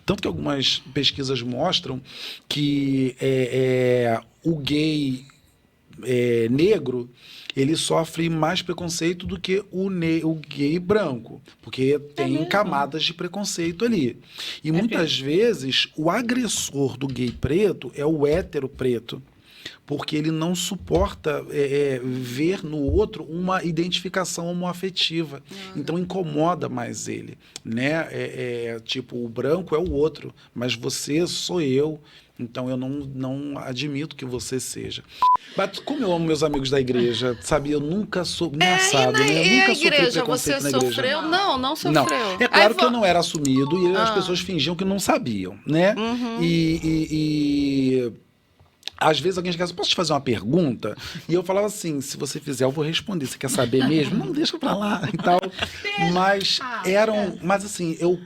Tanto que algumas pesquisas mostram que o gay negro, ele sofre mais preconceito do que o gay branco, porque tem mesmo? camadas de preconceito ali. E muitas vezes o agressor do gay preto é o hétero preto, porque ele não suporta ver no outro uma identificação homoafetiva. Então incomoda mais ele, né? Tipo, o branco é o outro, mas você sou eu. Então eu não admito que você seja. Mas como eu amo meus amigos da igreja, sabe? Eu nunca sou engraçado, né? Eu E a nunca sofri igreja, preconceito você na igreja. sofreu? Não, não Não. sofreu. É claro que eu não era assumido e as pessoas fingiam que não sabiam, né? Uhum. E às vezes alguém chegava assim, posso te fazer uma pergunta? E eu falava assim, se você fizer, eu vou responder. Você quer saber mesmo? Não, deixa pra lá e tal. Mas mas assim, eu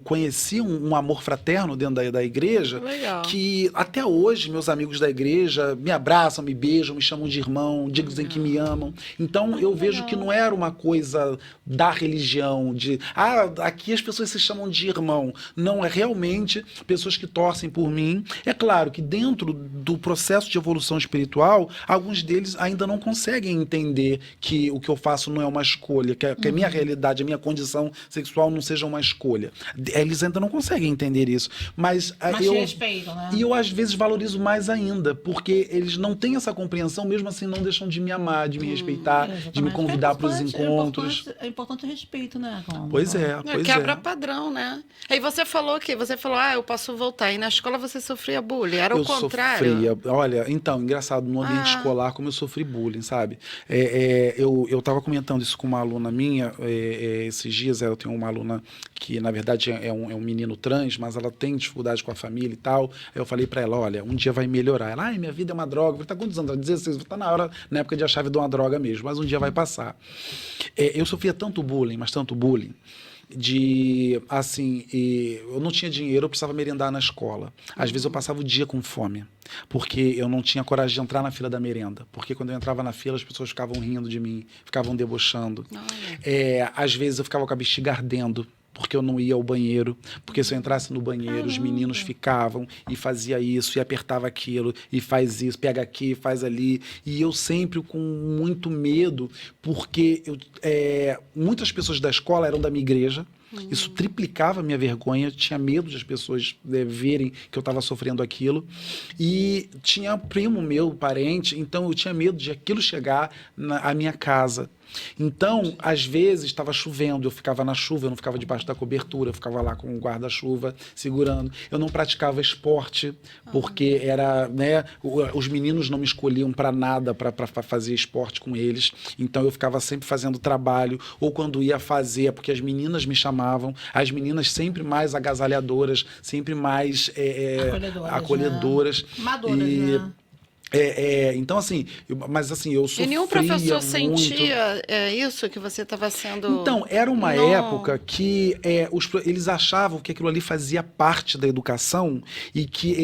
conheci um amor fraterno dentro da igreja. Legal. Que até hoje meus amigos da igreja me abraçam, me beijam, me chamam de irmão, dizem que me amam. Então eu vejo que não era uma coisa da religião, aqui as pessoas se chamam de irmão. Não, é realmente pessoas que torcem por mim. É claro que dentro do processo de evolução espiritual, alguns deles ainda não conseguem entender que o que eu faço não é uma escolha, que a minha realidade, a minha condição sexual não seja uma escolha. Eles ainda não conseguem entender isso. Mas eu respeitam, né? E eu, às vezes, valorizo mais ainda, porque eles não têm essa compreensão, mesmo assim não deixam de me amar, de me respeitar, de me convidar para os encontros. É importante o respeito, né? Pois é, pois Quebra é. padrão, né? Aí você falou eu posso voltar. E na escola você sofria bullying. Era o contrário? Sofria. Olha, então, engraçado, no ambiente escolar, como eu sofri bullying, sabe? Eu estava comentando isso com uma aluna minha esses dias. Eu tenho uma aluna que, na verdade, é um menino trans, mas ela tem dificuldade com a família e tal. Aí eu falei pra ela, olha, um dia vai melhorar. Ela, minha vida é uma droga. Eu falei, tá quantos anos? Ela 16, tá na época de achar a vida uma droga mesmo, mas um dia vai passar. Eu sofria tanto bullying, mas tanto bullying, eu não tinha dinheiro, eu precisava merendar na escola. Às vezes eu passava o dia com fome, porque eu não tinha coragem de entrar na fila da merenda, porque quando eu entrava na fila as pessoas ficavam rindo de mim, ficavam debochando. Às vezes eu ficava com a bexiga ardendo, porque eu não ia ao banheiro, porque se eu entrasse no banheiro, os meninos ficavam e fazia isso, e apertava aquilo, e faz isso, pega aqui, faz ali, e eu sempre com muito medo, porque muitas pessoas da escola eram da minha igreja. Isso triplicava a minha vergonha, eu tinha medo de as pessoas verem que eu estava sofrendo aquilo, e tinha primo meu, parente, então eu tinha medo de aquilo chegar à minha casa. Então, às vezes, estava chovendo, eu ficava na chuva, eu não ficava debaixo da cobertura, eu ficava lá com o guarda-chuva segurando. Eu não praticava esporte, porque os meninos não me escolhiam para nada, para fazer esporte com eles. Então, eu ficava sempre fazendo trabalho, ou quando ia fazer, porque as meninas me chamavam, as meninas sempre mais agasalhadoras, sempre mais acolhedoras. Né? Maduras, né? Então, assim, eu sofria E nenhum professor muito. sentia isso, que você estava sendo... Então, era uma época que eles achavam que aquilo ali fazia parte da educação e que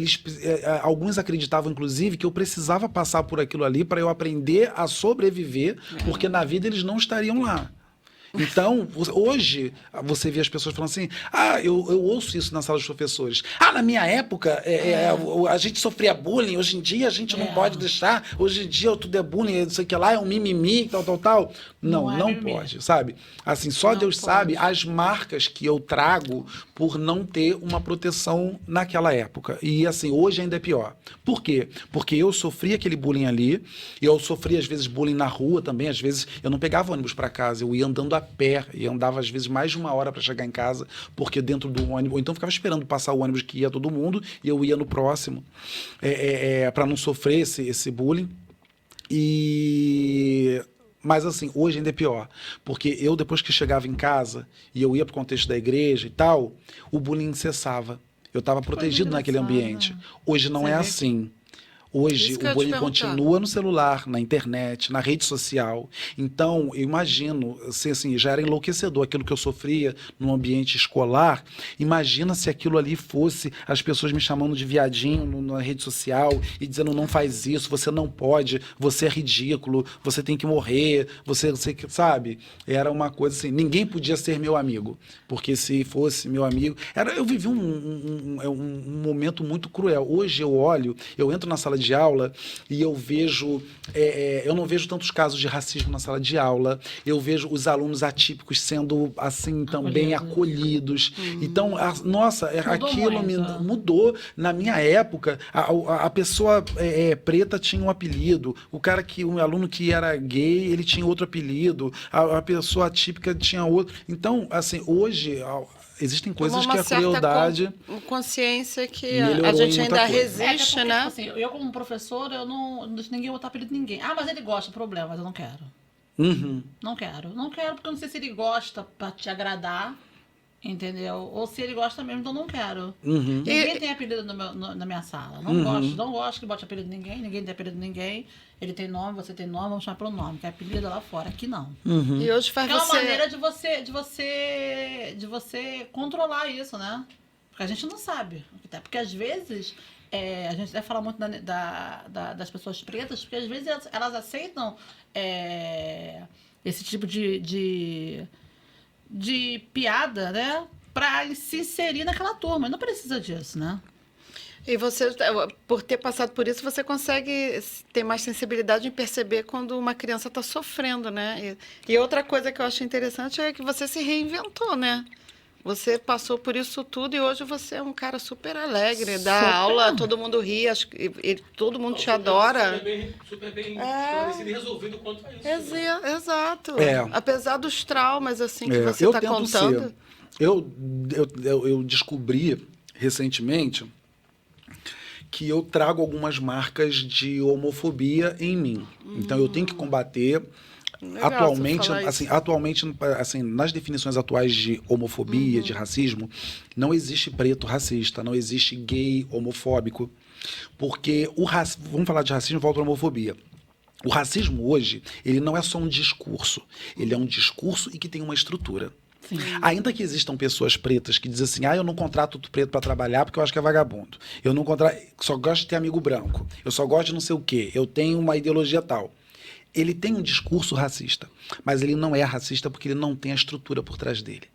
alguns acreditavam, inclusive, que eu precisava passar por aquilo ali para eu aprender a sobreviver, porque na vida eles não estariam lá. Então, hoje, você vê as pessoas falando assim, eu ouço isso na sala dos professores. Na minha época, a gente sofria bullying, hoje em dia a gente não pode deixar, hoje em dia tudo é bullying, não sei o que lá, é um mimimi, tal. Não pode, sabe? Assim, só Não Deus pode. sabe as marcas que eu trago por não ter uma proteção naquela época. E assim, hoje ainda é pior. Por quê? Porque eu sofri aquele bullying ali, eu sofri às vezes bullying na rua também, às vezes eu não pegava ônibus para casa, eu ia andando a pé, e andava às vezes mais de uma hora para chegar em casa, porque dentro do ônibus, ou então ficava esperando passar o ônibus que ia todo mundo, e eu ia no próximo, para não sofrer esse bullying. Mas assim, hoje ainda é pior, porque eu depois que chegava em casa e eu ia para o contexto da igreja e tal, o bullying cessava. Eu estava protegido naquele ambiente. Hoje não é assim. Hoje, Isso que eu o ia te bullying perguntar. continua no celular, na internet, na rede social. Então, eu imagino, se assim, já era enlouquecedor aquilo que eu sofria no ambiente escolar, imagina se aquilo ali fosse as pessoas me chamando de viadinho na rede social e dizendo não faz isso, você não pode, você é ridículo, você tem que morrer, você sabe? Era uma coisa assim, ninguém podia ser meu amigo, porque se fosse meu amigo... eu vivi um momento muito cruel. Hoje eu olho, eu entro na sala de aula e eu vejo... eu não vejo tantos casos de racismo na sala de aula, eu vejo os alunos atípicos sendo, assim, também acolhidos. Então, nossa, Mudou aquilo muito. mudou. Na minha época, a pessoa preta tinha um apelido, o aluno que era gay, ele tinha outro apelido, a pessoa atípica tinha outro. Então, assim, hoje... existem coisas Tomou que uma a certa crueldade consciência que a melhorou em gente muita ainda coisa. Até resiste, porque, né? tipo assim, eu como professora, eu não deixo ninguém botar apelido em ninguém. Ah, mas ele gosta, problema, mas eu não quero. Uhum. Não quero. Não quero porque eu não sei se ele gosta pra te agradar, entendeu? Ou se ele gosta mesmo, então não quero. Uhum. Ninguém tem apelido na minha sala. Não gosto que bote apelido em ninguém, ninguém tem apelido em ninguém. Ele tem nome, você tem nome, vamos chamar pelo nome. Que é apelido lá fora, aqui não. E hoje faz É uma você... maneira de você controlar isso, né? Porque a gente não sabe. Porque às vezes, a gente deve falar muito das pessoas pretas, porque às vezes elas aceitam esse tipo de piada, né? Pra se inserir naquela turma. Não precisa disso, né? E você, por ter passado por isso, você consegue ter mais sensibilidade em perceber quando uma criança está sofrendo, né? E outra coisa que eu acho interessante é que você se reinventou, né? Você passou por isso tudo e hoje você é um cara super alegre, dá Super. aula, todo mundo ri, todo mundo te adora. Super bem esclarecido e resolvido quanto a isso. Exato. É. Apesar dos traumas assim que você eu está tento contando. ser. Eu descobri recentemente que eu trago algumas marcas de homofobia em mim. Então eu tenho que combater. Legal Atualmente, você falar isso. assim, nas definições atuais de homofobia, de racismo, não existe preto racista, não existe gay homofóbico, porque vamos falar de racismo, volta à homofobia. O racismo hoje, ele não é só um discurso, ele é um discurso e que tem uma estrutura. Sim. Ainda que existam pessoas pretas que dizem assim, eu não contrato outro preto para trabalhar porque eu acho que é vagabundo. Eu não só gosto de ter amigo branco. Eu só gosto de não sei o quê. Eu tenho uma ideologia tal. Ele tem um discurso racista, mas ele não é racista porque ele não tem a estrutura por trás dele.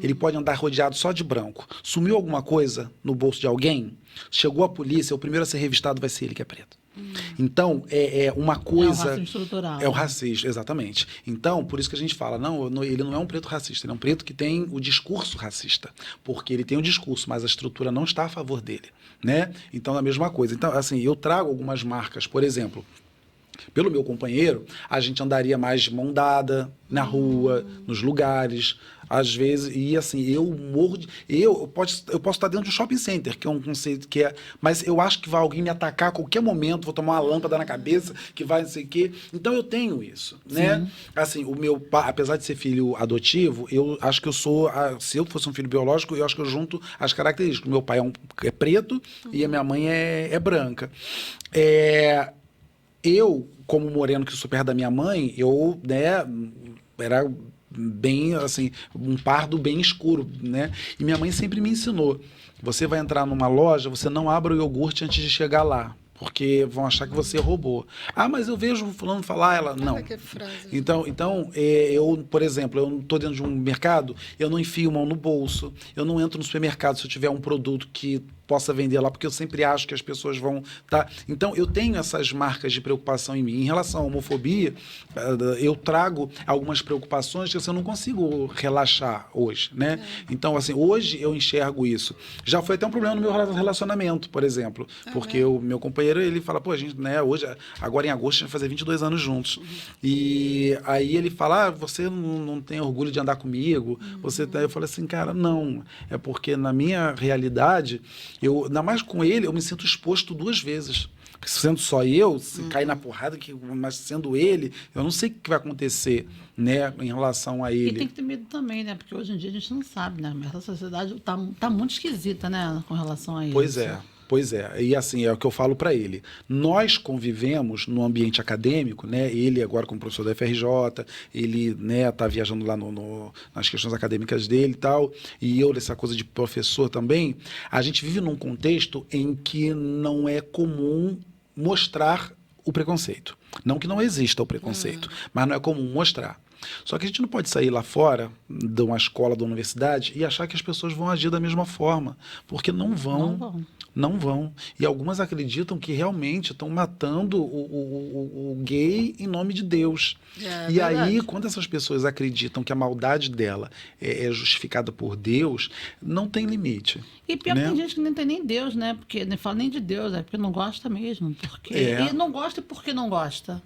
Ele pode andar rodeado só de branco. Sumiu alguma coisa no bolso de alguém, chegou a polícia, o primeiro a ser revistado vai ser ele que é preto. Então, é uma coisa... É o racismo estrutural. É o racismo, exatamente. Então, por isso que a gente fala, ele não é um preto racista, ele é um preto que tem o discurso racista, porque ele tem o discurso, mas a estrutura não está a favor dele, né? Então, é a mesma coisa. Então, assim, eu trago algumas marcas, por exemplo, pelo meu companheiro, a gente andaria mais de mão dada na rua, nos lugares, às vezes, e assim, eu morro de... Eu posso estar dentro de um shopping center, que é um conceito que é... Mas eu acho que vai alguém me atacar a qualquer momento, vou tomar uma lâmpada na cabeça, que vai não sei o quê. Então eu tenho isso, né? Assim, o meu pai, apesar de ser filho adotivo, eu acho que eu sou... Se eu fosse um filho biológico, eu acho que eu junto as características. O meu pai é preto e a minha mãe é branca. Eu, como moreno que sou perto da minha mãe, eu, né, era bem, assim, um pardo bem escuro, né? E minha mãe sempre me ensinou, você vai entrar numa loja, você não abre o iogurte antes de chegar lá, porque vão achar que você roubou. Mas eu vejo o fulano falar, ela, não. Olha que frase. Então, eu, por exemplo, eu estou dentro de um mercado, eu não enfio mão no bolso, eu não entro no supermercado se eu tiver um produto que possa vender lá, porque eu sempre acho que as pessoas vão... Então, eu tenho essas marcas de preocupação em mim. Em relação à homofobia, eu trago algumas preocupações que eu não consigo relaxar hoje, né? Então, assim, hoje eu enxergo isso. Já foi até um problema no meu relacionamento, por exemplo, porque o meu companheiro, ele fala, a gente, né, hoje, agora em agosto, a gente vai fazer 22 anos juntos. E aí ele fala, você não tem orgulho de andar comigo? Eu falei assim, cara, não. É porque na minha realidade... ainda mais com ele, eu me sinto exposto 2 vezes. Porque sendo só eu, se cair na porrada, mas sendo ele, eu não sei o que vai acontecer, né, em relação a ele. E tem que ter medo também, né? Porque hoje em dia a gente não sabe, né? Mas a sociedade tá muito esquisita, né? Com relação a isso. Pois é. Pois é, e assim, é o que eu falo para ele. Nós convivemos no ambiente acadêmico, né? Ele agora como professor da FRJ, ele, né, tá viajando lá nas questões acadêmicas dele e tal, e eu nessa coisa de professor também. A gente vive num contexto em que não é comum mostrar o preconceito. Não que não exista o preconceito, mas não é comum mostrar. Só que a gente não pode sair lá fora de uma escola, da universidade, e achar que as pessoas vão agir da mesma forma, porque não vão. Não vão. E algumas acreditam que realmente estão matando o gay em nome de Deus. E verdade. aí, quando essas pessoas acreditam que a maldade dela é justificada por Deus, não tem limite. E pior né? que tem gente que não tem nem Deus, né? Porque nem fala nem de Deus, é porque não gosta mesmo. Porque... É. E não gosta porque não gosta.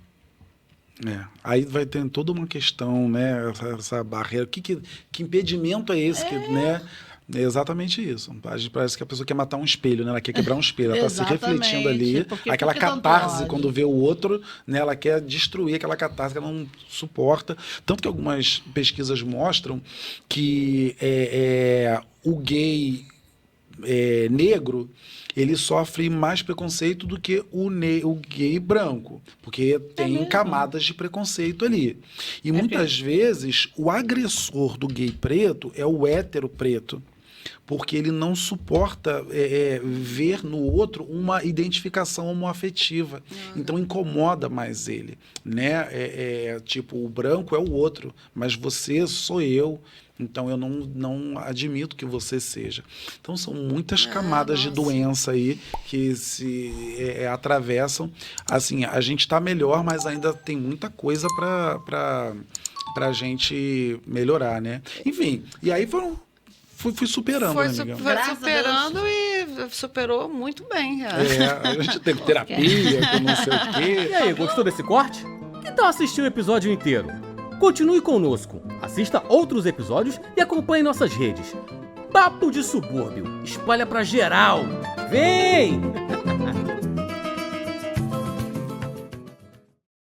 Aí vai ter toda uma questão, né? Essa barreira. Que impedimento é esse? Que, né? É exatamente isso. Parece que a pessoa quer matar um espelho, né? Ela quer quebrar um espelho. Ela está se refletindo ali. Aquela catarse, quando vê o outro, né? Ela quer destruir aquela catarse que ela não suporta. Tanto que algumas pesquisas mostram que o gay negro, ele sofre mais preconceito do que o gay branco, porque tem camadas de preconceito ali. E muitas vezes o agressor do gay preto é o hétero preto, porque ele não suporta ver no outro uma identificação homoafetiva. Então incomoda mais ele, né? Tipo, o branco é o outro, mas você sou eu. Então eu não admito que você seja. Então são muitas camadas de doença aí que se atravessam. Assim, a gente está melhor, mas ainda tem muita coisa para a gente melhorar, né? Enfim, e aí fui superando, né, amiga? Foi superando e superou muito bem. A gente teve terapia, que não sei o quê. E aí, gostou desse corte? Que tal assistir o episódio inteiro? Continue conosco, assista outros episódios e acompanhe nossas redes. Papo de Subúrbio, espalha pra geral. Vem!